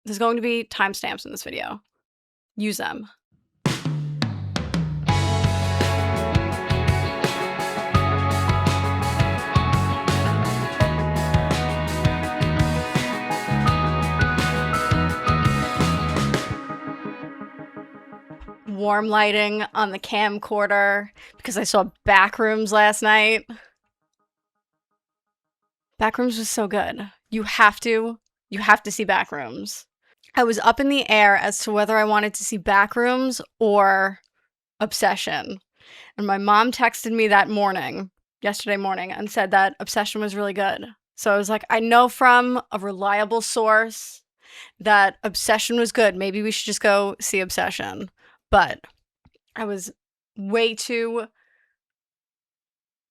There's going to be timestamps in this video. Use them. Warm lighting on the camcorder because I saw Backrooms last night. Backrooms was so good. You have to see Backrooms. I was up in the air as to whether I wanted to see Backrooms or Obsession. And my mom texted me yesterday morning, and said that Obsession was really good. So I was like, I know from a reliable source that Obsession was good. Maybe we should just go see Obsession. But I was way too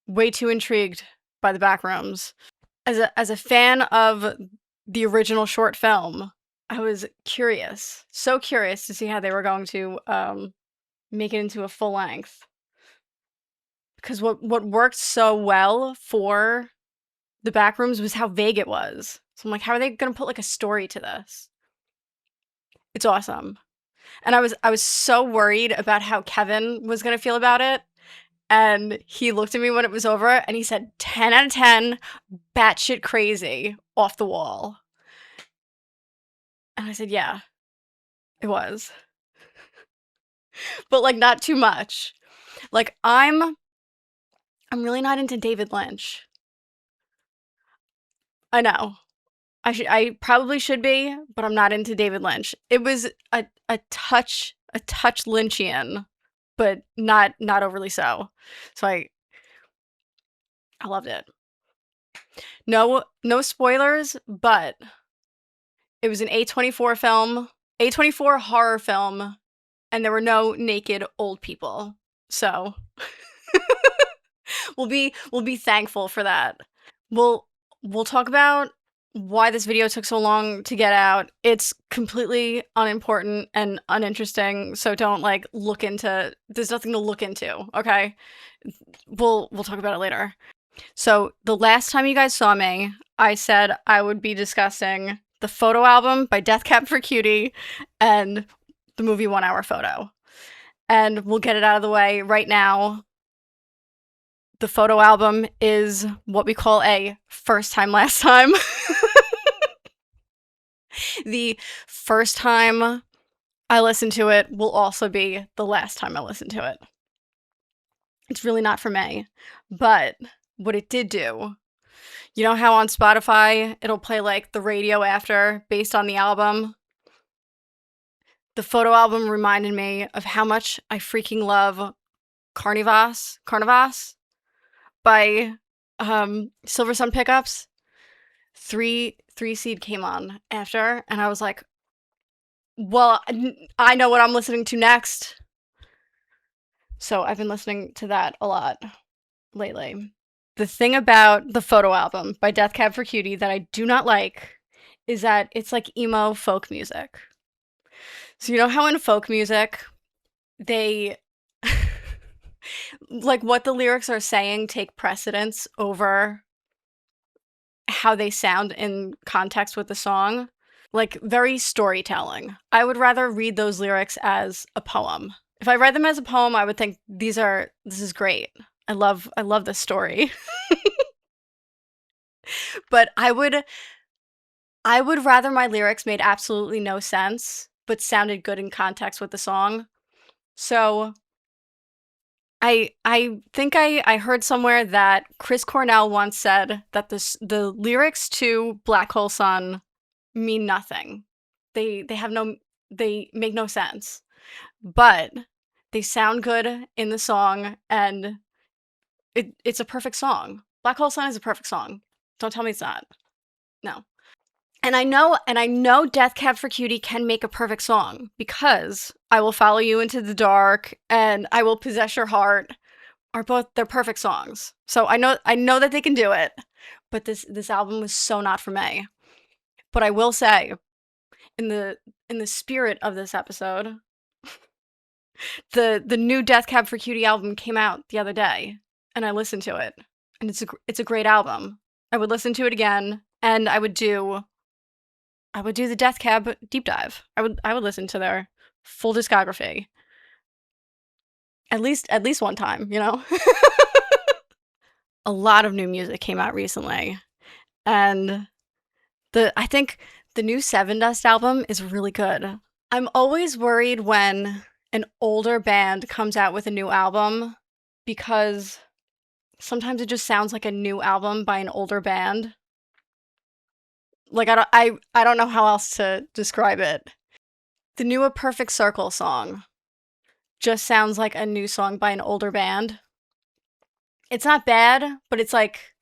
intrigued by the Backrooms. As a fan of the original short film, I was so curious to see how they were going to make it into a full length. Because what worked so well for the Backrooms was how vague it was. So I'm like, how are they going to put like a story to this? It's awesome. And I was so worried about how Kevin was going to feel about it. And he looked at me when it was over and he said, 10 out of 10, batshit crazy, off the wall. And I said, yeah, it was. But like, not too much. Like, I'm really not into David Lynch. I know. I probably should be, but I'm not into David Lynch. It was a touch Lynchian, but not overly so. So I loved it. No spoilers, but it was an A24 film, A24 horror film, and there were no naked old people. So we'll be thankful for that. We'll talk about why this video took so long to get out. It's completely unimportant and uninteresting, so don't like look into. There's nothing to look into, okay? We'll talk about it later. So the last time you guys saw me, I said I would be discussing the photo album by Death Cab for Cutie and the movie 1 Hour Photo. And we'll get it out of the way right now. The photo album is what we call a first time, last time. The first time I listen to it will also be the last time I listen to it. It's really not for me. But what it did do, you know how on Spotify it'll play like the radio after based on the album? The photo album reminded me of how much I freaking love Carnivas by Silver Sun Pickups. Three Seed came on after, and I was like, well, I know what I'm listening to next. So I've been listening to that a lot lately. The thing about the photo album by Death Cab for Cutie that I do not like is that it's like emo folk music. So you know how in folk music, they like what the lyrics are saying take precedence over how they sound in context with the song? Like very storytelling. I would rather read those lyrics as a poem. If I read them as a poem, I would think this is great. I love this story. But I would rather my lyrics made absolutely no sense, but sounded good in context with the song. So I think I heard somewhere that Chris Cornell once said that the lyrics to Black Hole Sun mean nothing. They make no sense. But they sound good in the song, and it's a perfect song. Black Hole Sun is a perfect song. Don't tell me it's not. No. And I know Death Cab for Cutie can make a perfect song, because I Will Follow You Into the Dark and I Will Possess Your Heart they're perfect songs. So I know that they can do it, but this album was so not for me. But I will say, in the spirit of this episode, the new Death Cab for Cutie album came out the other day, and I listened to it, and it's a great album. I would listen to it again, and I would do I would do the Death Cab deep dive. I would listen to their full discography at least one time, you know? A lot of new music came out recently, and I think the new Seven Dust album is really good. I'm always worried when an older band comes out with a new album because sometimes it just sounds like a new album by an older band. Like I don't know how else to describe it. The new A Perfect Circle song just sounds like a new song by an older band. It's not bad, but it's like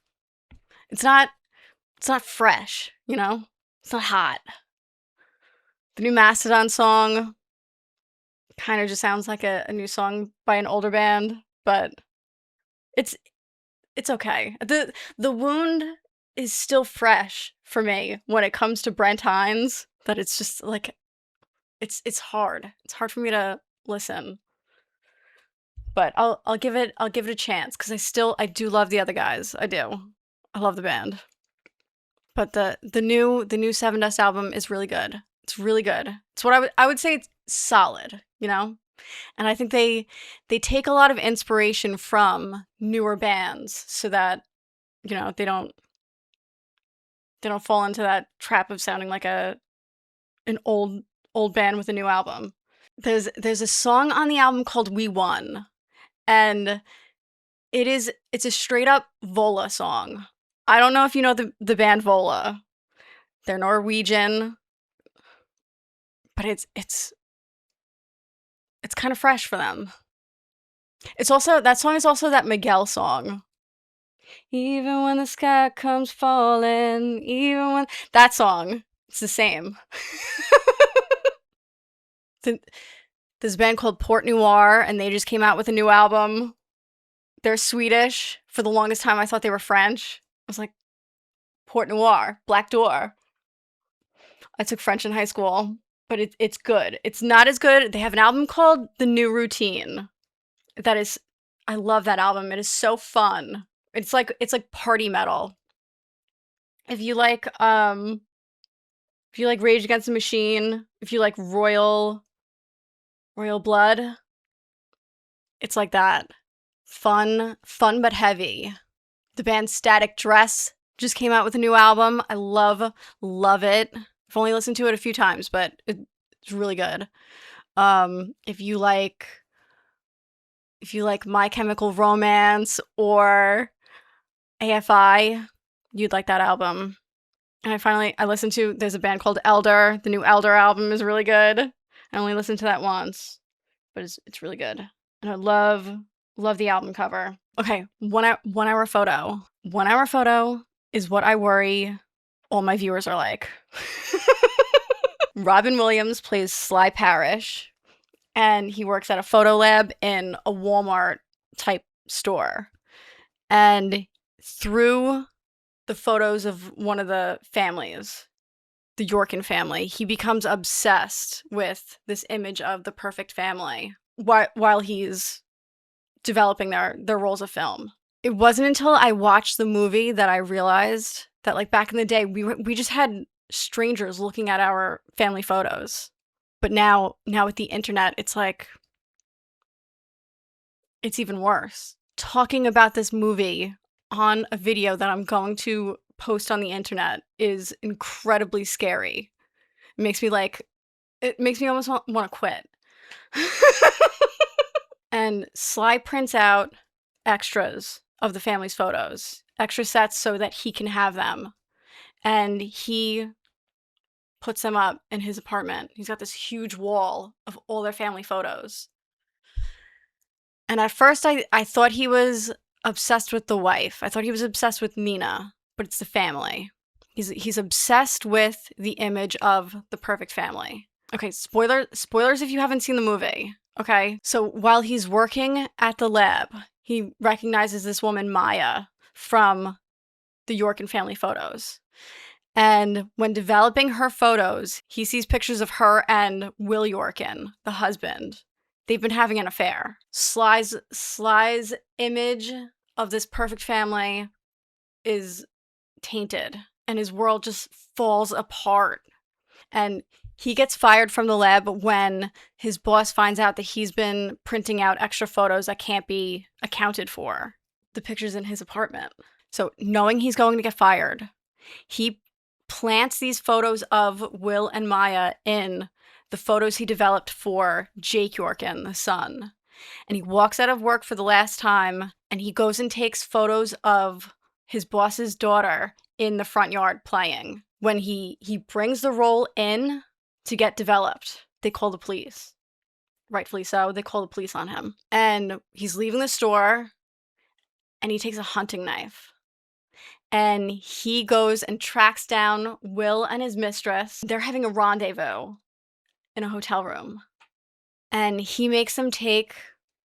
it's not it's not fresh, you know? It's not hot. The new Mastodon song kind of just sounds like a new song by an older band, but it's it's okay. The wound is still fresh for me when it comes to Brent Hines, that it's just like it's hard. It's hard for me to listen. But I'll give it a chance cuz I do love the other guys. I do. I love the band. But the new Seven Dust album is really good. It's really good. It's what I would say it's solid, you know? And I think they take a lot of inspiration from newer bands so that, you know, they don't fall into that trap of sounding like an old band with a new album. There's a song on the album called We Won, and it's a straight up Vola song. I don't know if you know the band Vola. They're Norwegian, but it's kind of fresh for them. It's also that song is also that Miguel song. Even when the sky comes falling, even when that song, it's the same. This band called Port Noir, and they just came out with a new album. They're Swedish. For the longest time, I thought they were French. I was like, Port Noir, Black Door. I took French in high school, but it's good. It's not as good. They have an album called The New Routine. That is, I love that album. It is so fun. It's like party metal. If you like Rage Against the Machine, if you like Royal Blood, it's like that. Fun but heavy. The band Static Dress just came out with a new album. I love it. I've only listened to it a few times, but it's really good. If you like My Chemical Romance or AFI, you'd like that album. And I listened to there's a band called Elder. The new Elder album is really good. I only listened to that once, but it's really good. And I love the album cover. Okay, 1 hour photo. 1 hour photo is what I worry all my viewers are like. Robin Williams plays Sly Parrish, and he works at a photo lab in a Walmart type store. And through the photos of one of the families, the Yorkin family, he becomes obsessed with this image of the perfect family while he's developing their rolls of film. It wasn't until I watched the movie that I realized that, like, back in the day, we just had strangers looking at our family photos. But now with the internet, it's like it's even worse. Talking about this movie on a video that I'm going to post on the internet is incredibly scary. It makes me almost want to quit. And Sly prints out extras of the family's photos, extra sets so that he can have them. And he puts them up in his apartment. He's got this huge wall of all their family photos. And at first I thought he was obsessed with the wife. I thought he was obsessed with Nina, but it's the family. He's obsessed with the image of the perfect family. Okay, spoilers if you haven't seen the movie. Okay, so while he's working at the lab, he recognizes this woman, Maya, from the Yorkin family photos. And when developing her photos, he sees pictures of her and Will Yorkin, the husband. They've been having an affair. Sly's image of this perfect family is tainted, and his world just falls apart. And he gets fired from the lab when his boss finds out that he's been printing out extra photos that can't be accounted for. The pictures in his apartment. So, knowing he's going to get fired, he plants these photos of Will and Maya in the photos he developed for Jake Yorkin, the son. And he walks out of work for the last time, and he goes and takes photos of his boss's daughter in the front yard playing. When he brings the role in to get developed, they call the police. Rightfully so, they call the police on him. And he's leaving the store, and he takes a hunting knife. And he goes and tracks down Will and his mistress. They're having a rendezvous in a hotel room. And he makes them take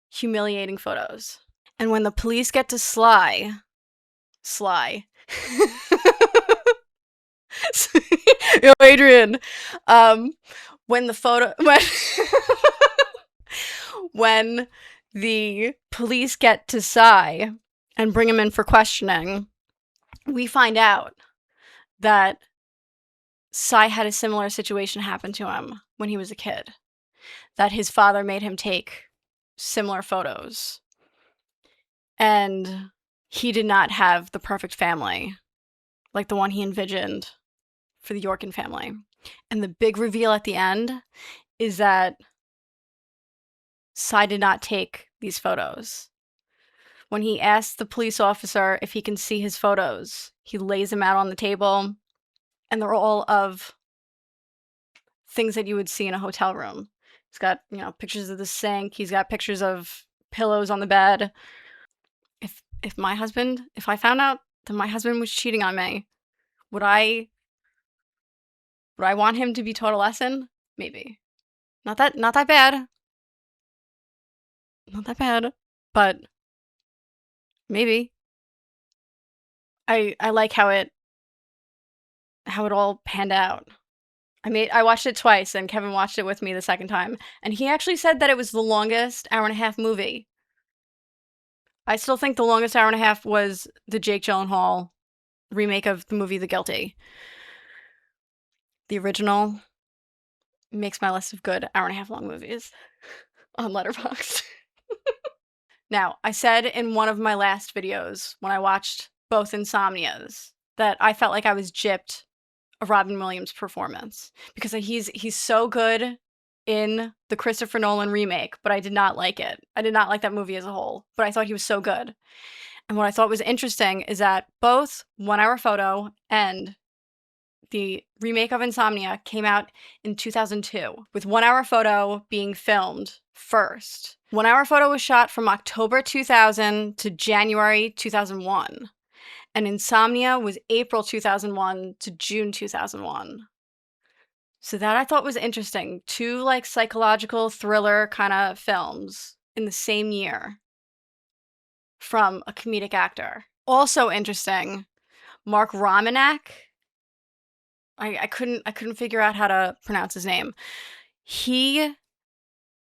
humiliating photos. And when the police get to Sly, yo, Adrian, when the photo, when the police get to Cy and bring him in for questioning, we find out that Cy had a similar situation happen to him when he was a kid. That his father made him take similar photos. And he did not have the perfect family, like the one he envisioned for the Yorkin family. And the big reveal at the end is that Cy did not take these photos. When he asks the police officer if he can see his photos, he lays them out on the table, and they're all of things that you would see in a hotel room. He's got, pictures of the sink. He's got pictures of pillows on the bed. If I found out that my husband was cheating on me, would I want him to be taught a lesson? Maybe. Not that bad. Not that bad, but maybe. I like how it all panned out. I watched it twice, and Kevin watched it with me the second time, and he actually said that it was the longest hour-and-a-half movie. I still think the longest hour and a half was the Jake Gyllenhaal remake of the movie The Guilty. The original makes my list of good hour-and-a-half long movies on Letterboxd. Now, I said in one of my last videos when I watched both Insomnias that I felt like I was gypped a Robin Williams performance because he's so good in the Christopher Nolan remake, but I did not like it. I did not like that movie as a whole, but I thought he was so good. And what I thought was interesting is that both 1 Hour Photo and the remake of Insomnia came out in 2002, with 1 Hour Photo being filmed first. 1 Hour Photo was shot from October 2000 to January 2001. And Insomnia was April 2001 to June 2001. So that I thought was interesting. 2 psychological thriller kind of films in the same year from a comedic actor. Also interesting, Mark Romanek. I couldn't figure out how to pronounce his name. He's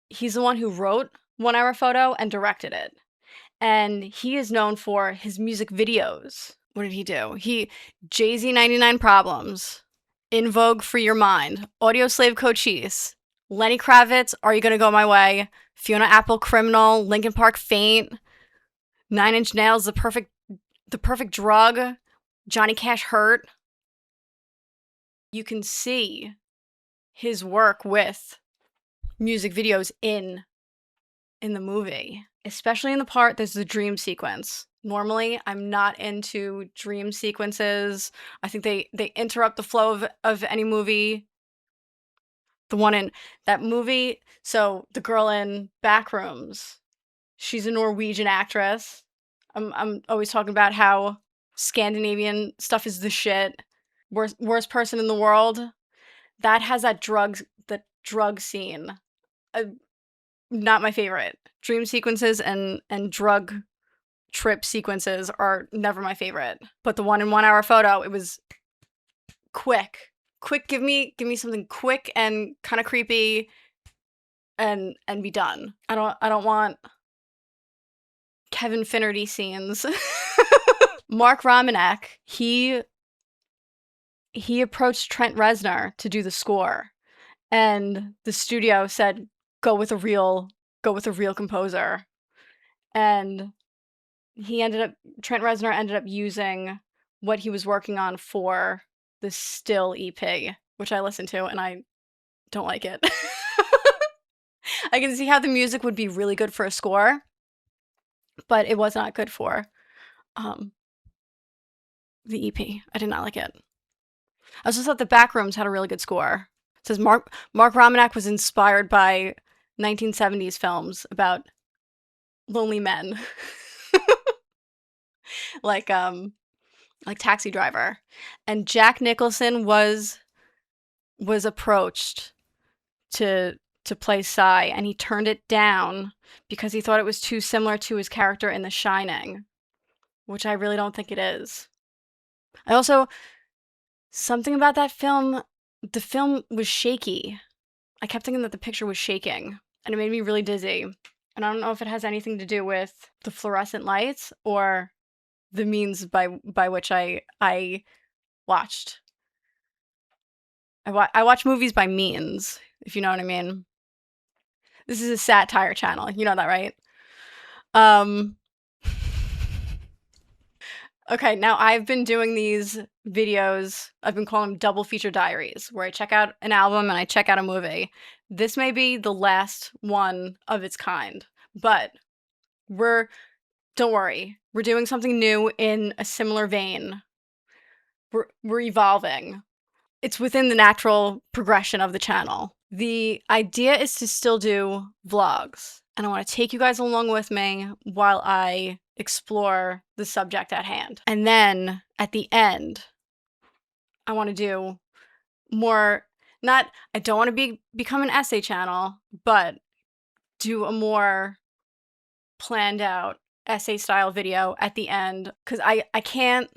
the one who wrote 1 Hour Photo and directed it. And he is known for his music videos. What did he do? Jay-Z 99 Problems, In Vogue Free Your Mind, Audio Slave Cochise, Lenny Kravitz, Are You Gonna Go My Way, Fiona Apple Criminal, Linkin Park Faint, 9 Inch Nails, The Perfect Drug, Johnny Cash Hurt. You can see his work with music videos in the movie, especially in the part there's the dream sequence. Normally, I'm not into dream sequences. I think they interrupt the flow of any movie. The one in that movie, so the girl in Backrooms, she's a Norwegian actress. I'm always talking about how Scandinavian stuff is the shit. Worst person in the world. That has that drug scene. Not my favorite. Dream sequences and drug trip sequences are never my favorite. But the one in 1 Hour Photo, it was quick. Give me something quick and kind of creepy and be done. I don't want Kevin Finnerty scenes. Mark Romanek, he he approached Trent Reznor to do the score, and the studio said, "Go with a real composer." And Trent Reznor ended up using what he was working on for the Still EP, which I listened to, and I don't like it. I can see how the music would be really good for a score, but it was not good for um, the EP. I did not like it. I also thought the Backrooms had a really good score. It says Mark Romanek was inspired by 1970s films about lonely men, like Taxi Driver, and Jack Nicholson was approached to play Psy, and he turned it down because he thought it was too similar to his character in The Shining, which I really don't think it is. I also, something about that film, the film was shaky. I kept thinking that the picture was shaking, and it made me really dizzy. And I don't know if it has anything to do with the fluorescent lights or the means by which I watched. I watch movies by means, if you know what I mean. This is a satire channel, you know that, right? Um, okay, now I've been doing these videos, I've been calling them double feature diaries, where I check out an album and I check out a movie. This may be the last one of its kind, but don't worry, we're doing something new in a similar vein. We're evolving. It's within the natural progression of the channel. The idea is to still do vlogs, and I want to take you guys along with me while I explore the subject at hand. And then at the end, I want to do more, not, I don't want to become an essay channel, but do a more planned out essay style video at the end, because I can't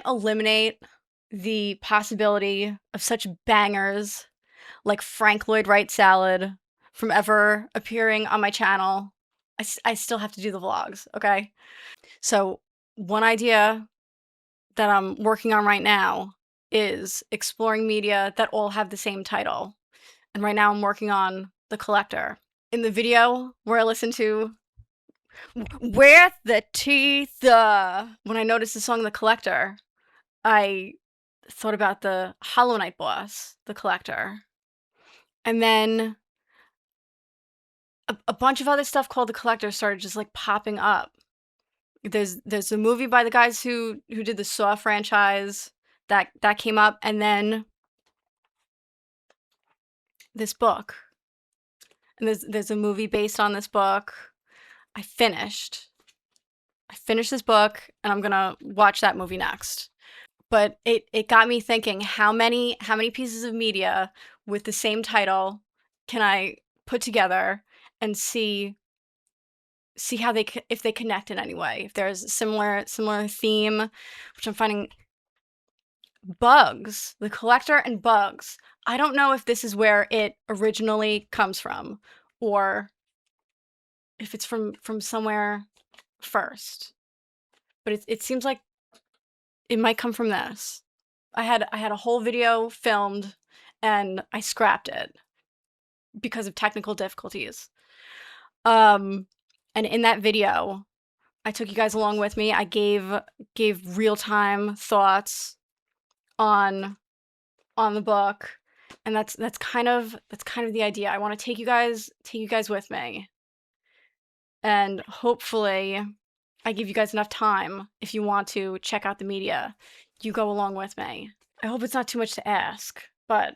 eliminate the possibility of such bangers like Frank Lloyd Wright salad from ever appearing on my channel. I still have to do the vlogs, okay? So one idea that I'm working on right now is exploring media that all have the same title. And right now I'm working on The Collector. In the video where I listen to With the Teeth, when I noticed the song The Collector, I thought about the Hollow Knight boss, The Collector. And then a bunch of other stuff called The Collector started just like popping up. There's a movie by the guys who did the Saw franchise that came up, and then this book. And there's a movie based on this book. I finished this book, and I'm gonna watch that movie next. But it got me thinking, how many pieces of media with the same title can I put together and see how if they connect in any way, if there's a similar theme, which I'm finding. Bugs, The Collector and Bugs. I don't know if this is where it originally comes from, or if it's from somewhere first. But it seems like it might come from this. I had a whole video filmed and I scrapped it because of technical difficulties. And in that video, I took you guys along with me. I gave real-time thoughts on the book, and that's kind of the idea. I want to take you guys with me, and hopefully I give you guys enough time. If you want to check out the media, you go along with me. I hope it's not too much to ask, but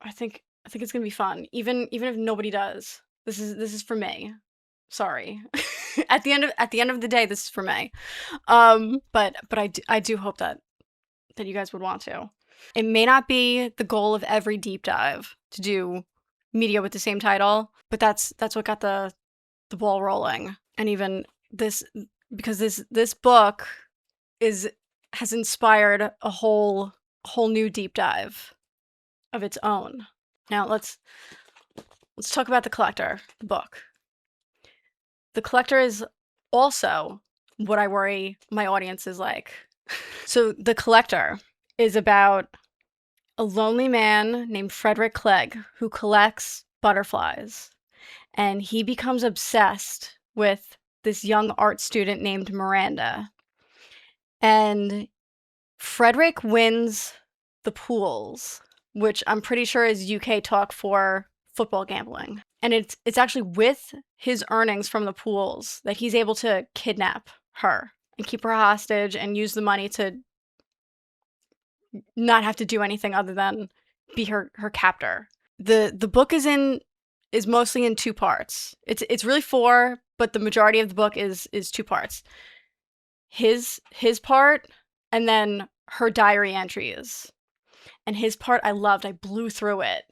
I think it's gonna be fun, even if nobody does. This is for me. Sorry. At the end of the day, this is for me. But I do hope that you guys would want to. It may not be the goal of every deep dive to do media with the same title, but that's what got the ball rolling. And even this, because this book has inspired a whole new deep dive of its own. Now let's talk about The Collector, the book. The Collector is also what I worry my audience is like. So The Collector is about a lonely man named Frederick Clegg who collects butterflies. And he becomes obsessed with this young art student named Miranda. And Frederick wins the pools, which I'm pretty sure is UK talk for football gambling. And it's actually with his earnings from the pools that he's able to kidnap her and keep her hostage and use the money to not have to do anything other than be her captor. The book is mostly in two parts. It's really four, but the majority of the book is two parts. His part and then her diary entries. And his part I loved. I blew through it.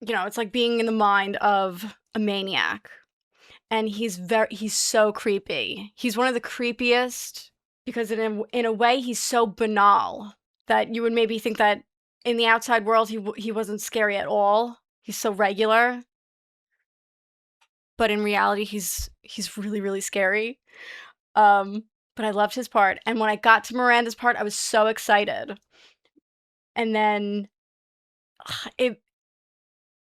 You know, it's like being in the mind of a maniac. And he's so creepy. He's one of the creepiest because in a way he's so banal that you would maybe think that in the outside world he wasn't scary at all. He's so regular, but in reality he's really really scary. But I loved his part, and when I got to Miranda's part, I was so excited. And then it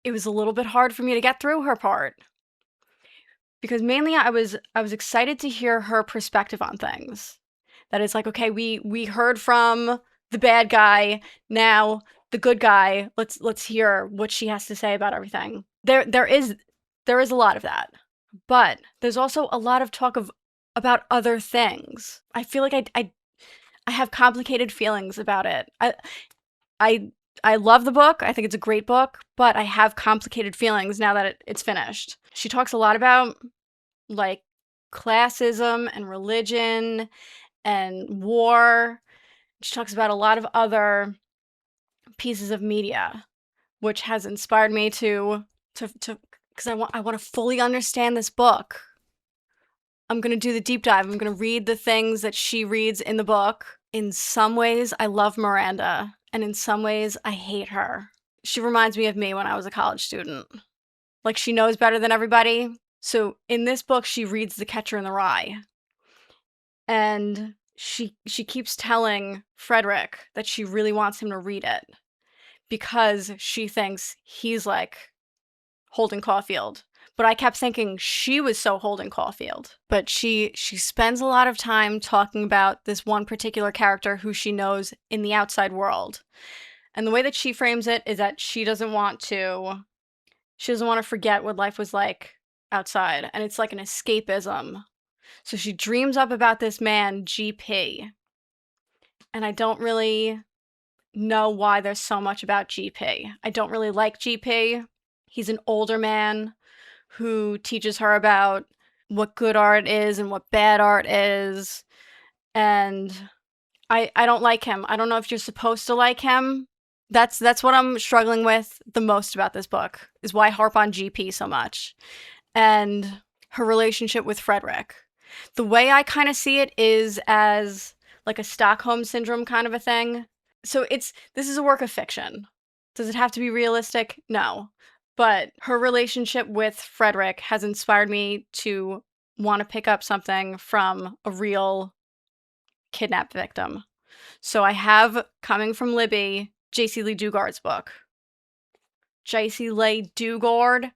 it was a little bit hard for me to get through her part because mainly I was excited to hear her perspective on things. That it's like, okay, we heard from the bad guy, now the good guy. Let's hear what she has to say about everything. There is a lot of that. But there's also a lot of talk of about other things. I feel like I have complicated feelings about it. I I love the book. I think it's a great book, but I have complicated feelings now that it's finished. She talks a lot about like classism and religion and war. She talks about a lot of other pieces of media, which has inspired me to because I want to fully understand this book. I'm going to do the deep dive. I'm going to read the things that she reads in the book. In some ways, I love Miranda, and in some ways, I hate her. She reminds me of me when I was a college student. Like, she knows better than everybody. So, in this book, she reads The Catcher in the Rye. And she keeps telling Frederick that she really wants him to read it because she thinks he's like Holden Caulfield. But I kept thinking she was so Holden Caulfield. But she spends a lot of time talking about this one particular character who she knows in the outside world. And the way that she frames it is that she doesn't want to forget what life was like outside. And it's like an escapism. So she dreams up about this man, GP. And I don't really know why there's so much about GP. I don't really like GP. He's an older man who teaches her about what good art is and what bad art is. And I don't like him. I don't know if you're supposed to like him. That's what I'm struggling with the most about this book, is why harp on GP so much. And her relationship with Frederick. The way I kind of see it is as like a Stockholm syndrome kind of a thing. So this is a work of fiction. Does it have to be realistic? No. But her relationship with Frederick has inspired me to want to pick up something from a real kidnap victim. So I have, coming from Libby, J.C. Lee Dugard's book. J.C. Lee Dugard.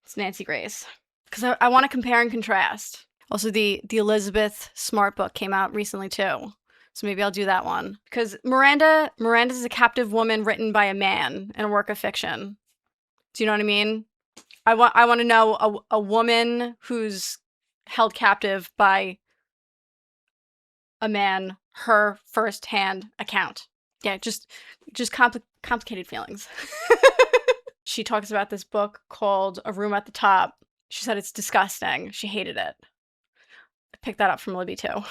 It's Nancy Grace. Because I want to compare and contrast. Also, the Elizabeth Smart book came out recently too. So maybe I'll do that one. Because Miranda's a captive woman written by a man in a work of fiction. Do you know what I mean? I want to know a woman who's held captive by a man, her first-hand account. Yeah, just complicated feelings. She talks about this book called A Room at the Top. She said it's disgusting. She hated it. I picked that up from Libby too.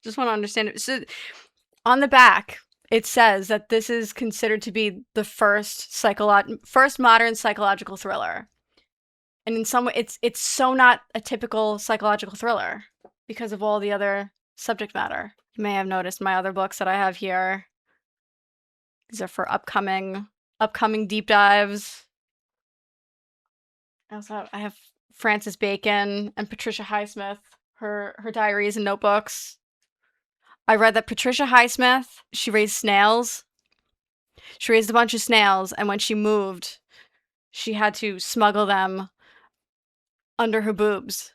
Just want to understand it. So on the back, it says that this is considered to be the first modern psychological thriller. And in some way, it's so not a typical psychological thriller because of all the other subject matter. You may have noticed my other books that I have here. These are for upcoming deep dives. I have Frances Bacon and Patricia Highsmith, her diaries and notebooks. I read that Patricia Highsmith, she raised snails. She raised a bunch of snails, and when she moved, she had to smuggle them under her boobs.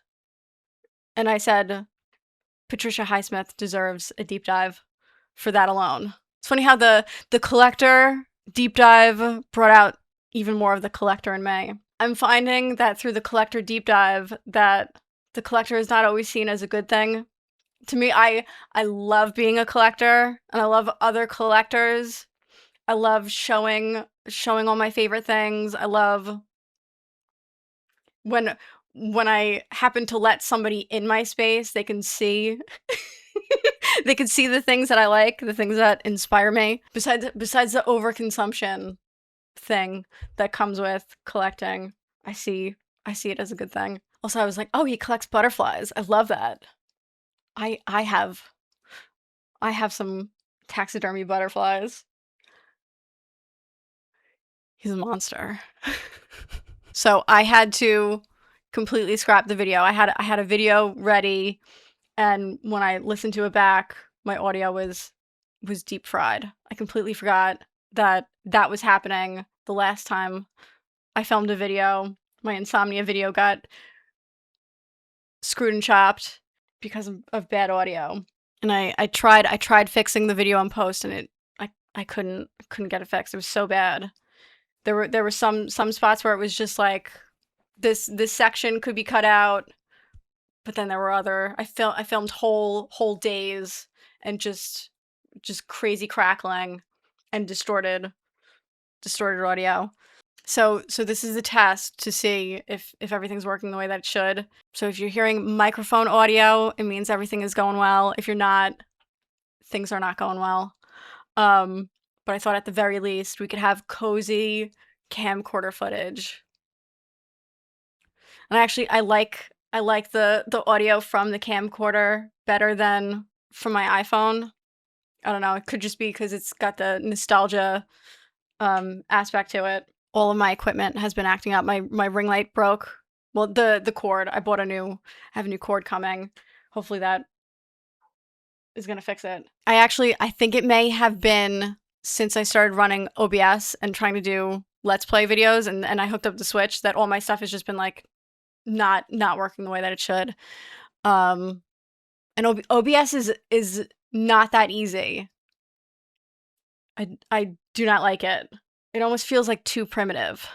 And I said, Patricia Highsmith deserves a deep dive for that alone. It's funny how the collector deep dive brought out even more of the collector in me. I'm finding that through the collector deep dive that the collector is not always seen as a good thing. To me, I love being a collector, and I love other collectors. I love showing all my favorite things. I love when I happen to let somebody in my space, they can see they can see the things that I like, the things that inspire me. Besides the overconsumption thing that comes with collecting, I see it as a good thing. Also, I was like, "Oh, he collects butterflies." I love that. I have some taxidermy butterflies. He's a monster. So I had to completely scrap the video. I had a video ready, and when I listened to it back, my audio was deep fried. I completely forgot that that was happening the last time I filmed a video. My insomnia video got screwed and chopped because of bad audio. And I tried fixing the video in post, and I couldn't get it fixed. It was so bad. There were some spots where it was just like this section could be cut out, but then there were other I filmed whole days and just crazy crackling and distorted audio. So this is a test to see if everything's working the way that it should. So if you're hearing microphone audio, it means everything is going well. If you're not, things are not going well. But I thought at the very least we could have cozy camcorder footage. And actually I like the audio from the camcorder better than from my iPhone. I don't know, it could just be because it's got the nostalgia aspect to it. All of my equipment has been acting up. My ring light broke. Well, the cord. I have a new cord coming. Hopefully that is gonna fix it. I think it may have been since I started running OBS and trying to do Let's Play videos, and I hooked up the Switch, that all my stuff has just been like not working the way that it should. And OBS is not that easy. I do not like it. It almost feels like too primitive.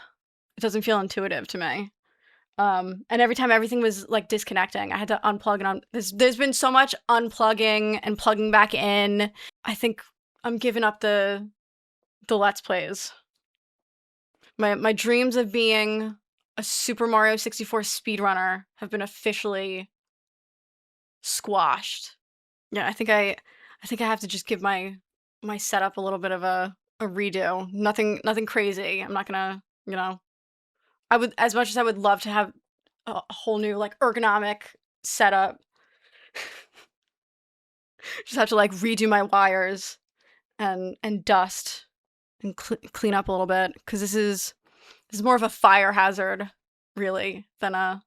It doesn't feel intuitive to me. And every time everything was like disconnecting, I had to unplug and there's been so much unplugging and plugging back in. I think I'm giving up the Let's Plays. My dreams of being a Super Mario 64 speedrunner have been officially squashed. Yeah, I think I have to just give my setup a little bit of a redo. Nothing crazy. I'm not gonna, I would, as much as I would love to have a whole new like ergonomic setup, just have to like redo my wires and dust and clean up a little bit, because this is more of a fire hazard really than a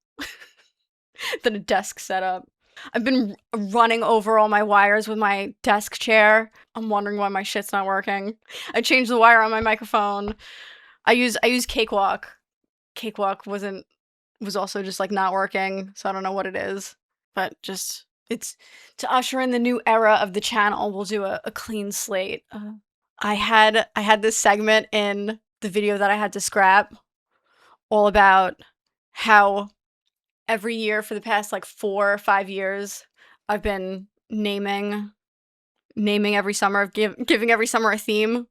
than a desk setup. I've been running over all my wires with my desk chair. I'm wondering why my shit's not working. I changed the wire on my microphone. I use Cakewalk. Cakewalk was also just like not working, so I don't know what it is. But just, it's to usher in the new era of the channel. We'll do a clean slate. I had this segment in the video that I had to scrap, all about how every year for the past like 4 or 5 years, I've been naming every summer, giving every summer a theme.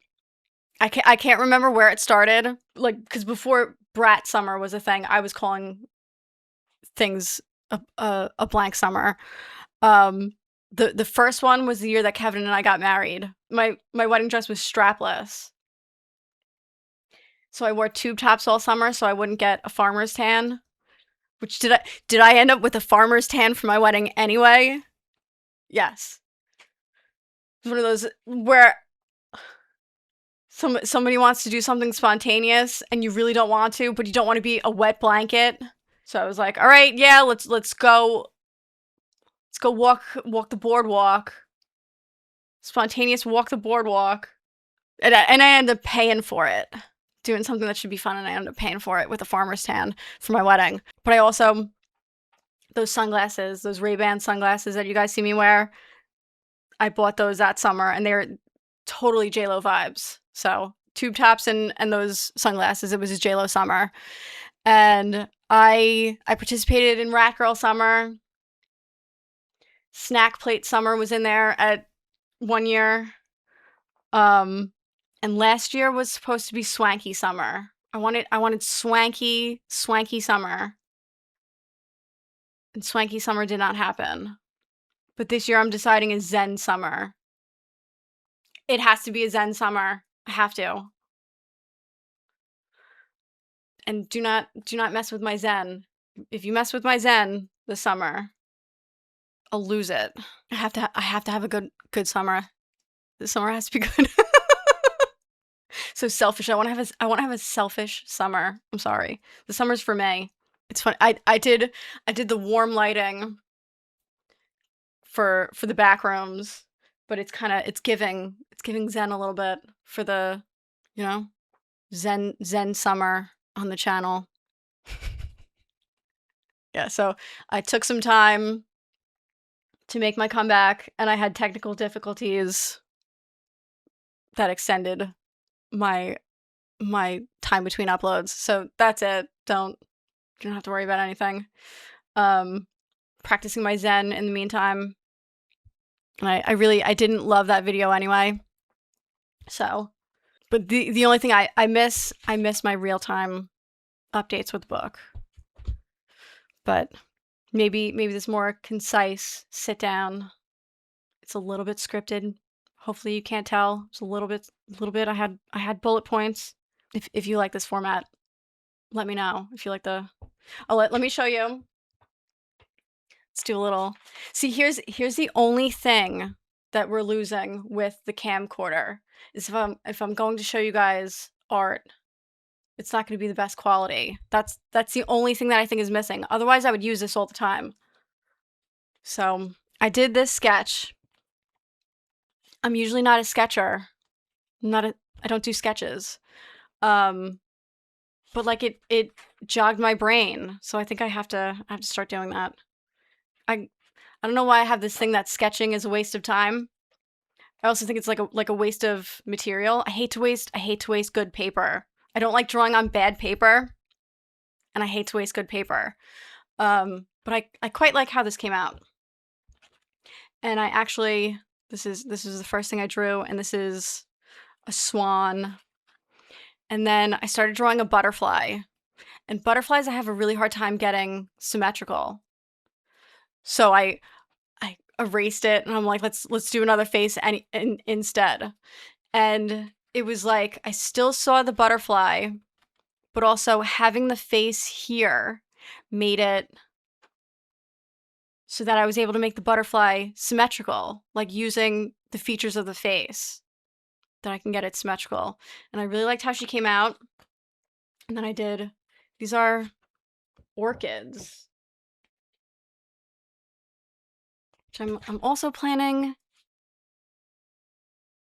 I can't remember where it started, like, because before Brat Summer was a thing, I was calling things a blank summer. The first one was the year that Kevin and I got married. My wedding dress was strapless, so I wore tube tops all summer so I wouldn't get a farmer's tan. Which did I end up with a farmer's tan for my wedding anyway? Yes. It's one of those where somebody wants to do something spontaneous and you really don't want to, but you don't want to be a wet blanket. So I was like, all right, yeah, let's go walk the boardwalk. spontaneous walk the boardwalk. And I ended up paying for it. Doing something that should be fun, and I ended up paying for it with a farmer's tan for my wedding. But I also, those sunglasses, those Ray-Ban sunglasses that you guys see me wear, I bought those that summer, and they're totally J-Lo vibes. So tube tops and those sunglasses, it was a J-Lo summer. And I participated in Rat Girl summer. Snack plate summer was in there at 1 year. And last year was supposed to be swanky summer. I wanted swanky summer. And swanky summer did not happen. But this year I'm deciding a zen summer. It has to be a zen summer. I have to. And do not mess with my zen. If you mess with my zen this summer, I'll lose it. I have to have a good summer. This summer has to be good. So selfish. I want to have a selfish summer. I'm sorry. The summer's for me. It's fun. I did the warm lighting for the Backrooms, but it's giving zen a little bit for the, you know, zen summer on the channel. Yeah, so I took some time to make my comeback, and I had technical difficulties that extended my time between uploads. So that's it. You don't have to worry about anything. Practicing my zen in the meantime. And I didn't love that video anyway. So, but the only thing I miss my real-time updates with the book. But maybe this more concise sit down. It's a little bit scripted. Hopefully you can't tell. It's a little bit. I had bullet points. If you like this format, let me know. If you like the, let me show you. Let's do a little. See, here's the only thing that we're losing with the camcorder is if I'm going to show you guys art, it's not going to be the best quality. That's the only thing that I think is missing. Otherwise, I would use this all the time. So I did this sketch. I'm usually not a sketcher. I don't do sketches. But like it jogged my brain, so I think I have to start doing that. I don't know why I have this thing that sketching is a waste of time. I also think it's like a waste of material. I hate to waste good paper. I don't like drawing on bad paper, and I hate to waste good paper. But I quite like how this came out. And I actually, this is the first thing I drew, and this is a swan. And then I started drawing a butterfly. And butterflies I have a really hard time getting symmetrical. So I erased it, and I'm like, let's do another face instead. And it was like I still saw the butterfly, but also having the face here made it so that I was able to make the butterfly symmetrical, like using the features of the face, that I can get it symmetrical. And I really liked how she came out. And then I did, these are orchids, which I'm also planning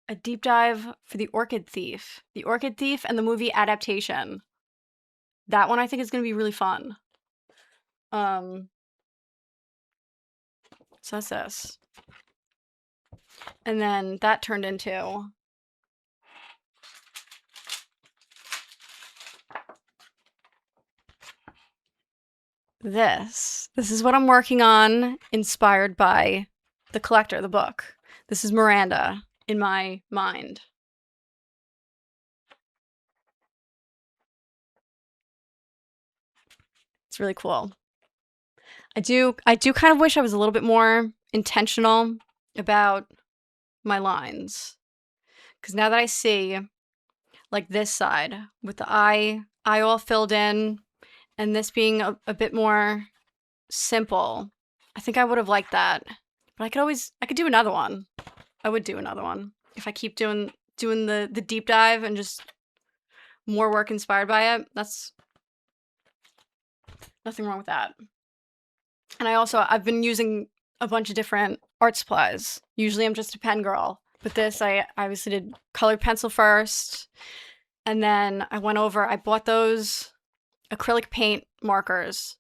a deep dive for The Orchid Thief. The Orchid Thief and the movie adaptation. That one I think is going to be really fun. So that's this. And then that turned into this. This is what I'm working on, inspired by The Collector, the book. This is Miranda in my mind. It's really cool. I do kind of wish I was a little bit more intentional about my lines. Because now that I see, like, this side, with the eye all filled in, and this being a bit more simple, I think I would have liked that. But I could do another one. I would do another one. If I keep doing the deep dive and just more work inspired by it, that's nothing wrong with that. And I've been using a bunch of different art supplies. Usually I'm just a pen girl, But this, I obviously did colored pencil first, and then I bought those acrylic paint markers,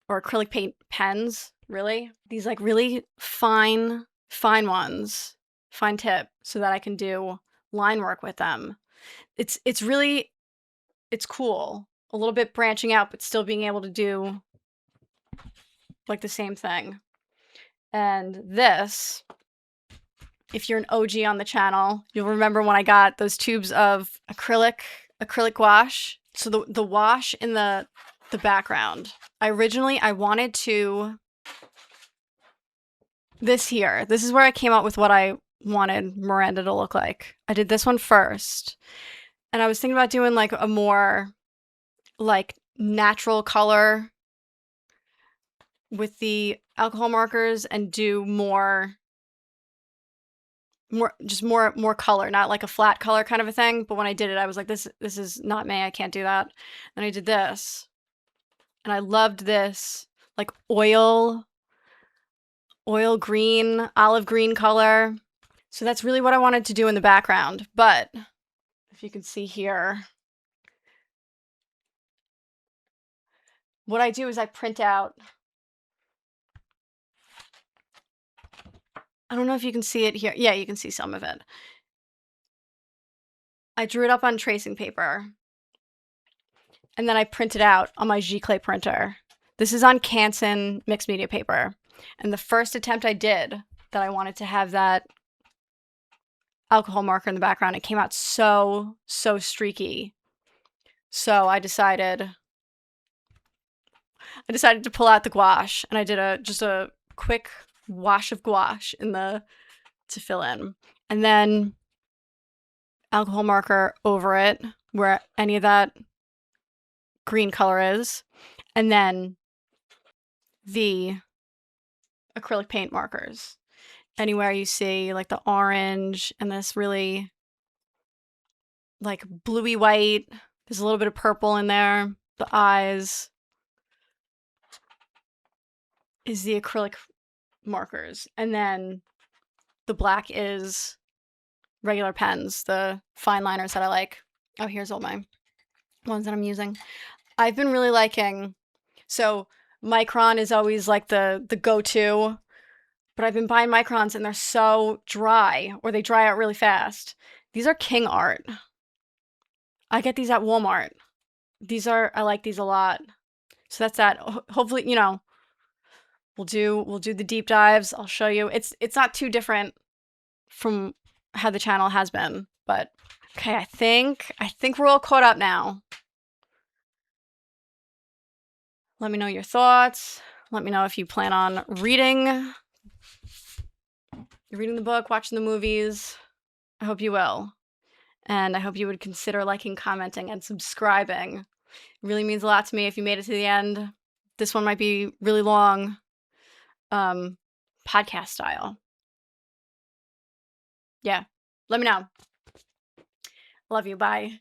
or acrylic paint pens, really. These like really fine ones, fine tip, so that I can do line work with them. It's really, it's cool. A little bit branching out, but still being able to do like the same thing. And this, if you're an OG on the channel, you'll remember when I got those tubes of acrylic wash. So the wash in the background. I wanted to, this is where I came up with what I wanted Miranda to look like. I did this one first. And I was thinking about doing like a more like natural color with the alcohol markers, and do more color, not like a flat color kind of a thing. But when I did it, I was like, this is not me. I can't do that. And I did this, and I loved this like oil green, olive green color. So that's really what I wanted to do in the background. But if you can see here, what I do is I print out, I don't know if you can see it here. Yeah, you can see some of it. I drew it up on tracing paper, and then I print it out on my G-Clay printer. This is on Canson mixed media paper. And the first attempt I did that I wanted to have that alcohol marker in the background, it came out so streaky. So I decided to pull out the gouache, and I did just a quick wash of gouache to fill in. And then alcohol marker over it where any of that green color is, and then the acrylic paint markers. Anywhere you see like the orange and this really like bluey white, there's a little bit of purple in there. The eyes is the acrylic markers, and then the black is regular pens, the fine liners that I like. Oh, here's all my ones that I'm using. I've been really liking, so Micron is always like the go-to, but I've been buying Microns and they're so dry, or they dry out really fast. These are King Art. I get these at Walmart. I like these a lot. So that's that. Hopefully, we'll do the deep dives. I'll show you. It's not too different from how the channel has been, but okay, I think we're all caught up now. Let me know your thoughts. Let me know if you plan on reading the book, watching the movies. I hope you will. And I hope you would consider liking, commenting, and subscribing. It really means a lot to me if you made it to the end. This one might be really long, podcast style. Yeah, let me know. Love you. Bye.